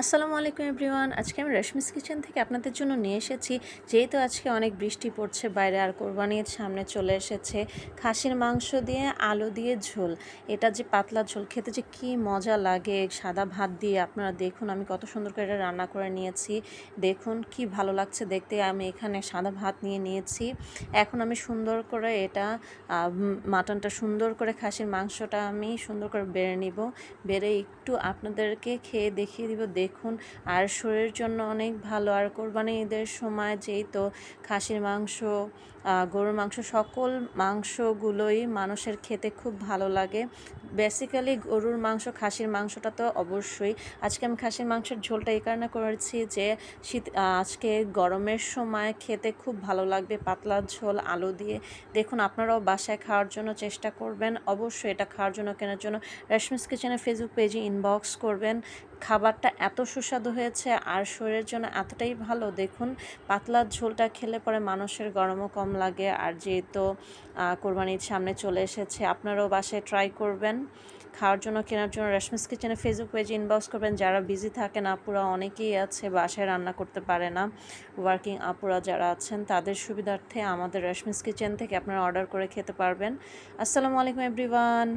আসসালামু আলাইকুম এভরিওয়ান। আজকে আমি রেশমিস কিচেন থেকে আপনাদের জন্য নিয়ে এসেছি, যেহেতু আজকে অনেক বৃষ্টি পড়ছে বাইরে আর কোরবানি ঈদ সামনে চলে এসেছে, খাসির মাংস দিয়ে আলু দিয়ে ঝোল। এটা যে পাতলা ঝোল খেতে যে কি মজা লাগে সাদা ভাত দিয়ে। আপনারা দেখুন আমি কত সুন্দর করে এটা রান্না করে নিয়েছি, দেখুন কি ভালো লাগছে দেখতে। আমি এখানে সাদা ভাত নিয়ে নিয়েছি। এখন আমি সুন্দর করে এটা মাটনটা সুন্দর করে, খাসির মাংসটা আমি সুন্দর করে বেড়ে নিব, বেড়ে একটু আপনাদেরকে খেয়ে দেখিয়ে দিব। দেখুন, আর শরীরের জন্য অনেক ভালো। আর কোরবানি ঈদের সময় যেই তো খাসির মাংস, গরুর মাংস, সকল মাংসগুলোই মানুষের খেতে খুব ভালো লাগে। বেসিক্যালি গরুর মাংস, খাসির মাংসটা তো অবশ্যই। আজকে আমি খাসির মাংসের ঝোলটা এই কারণে করেছি যে আজকে গরমের সময় খেতে খুব ভালো লাগবে, পাতলা ঝোল আলু দিয়ে। দেখুন, আপনারাও বাসায় খাওয়ার জন্য চেষ্টা করবেন। অবশ্যই এটা খাওয়ার জন্য, কেনার জন্য রেশমিস কিচেনের ফেসবুক পেজে ইনবক্স করবেন। খাবারটা এত সুস্বাদু হয়েছে আর শরীরের জন্য এতটাই ভালো। দেখুন, পাতলা ঝোলটা খেলে পরে মানুষের গরমও কম লাগে। আর যেহেতু কোরবানির সামনে চলে এসেছে, আপনারাও বাসায় ট্রাই করবেন খাওয়ার জন্য, কেনার জন্য রেশমিস কিচেনের ফেসবুক পেজে ইনবক্স করবেন। যারা বিজি থাকেন আপুরা অনেকেই আছে বাসায় রান্না করতে পারে না, ওয়ার্কিং আপুরা যারা আছেন তাদের সুবিধার্থে আমাদের রেশমিস কিচেন থেকে আপনারা অর্ডার করে খেতে পারবেন। আসসালামু আলাইকুম এভরিওয়ান।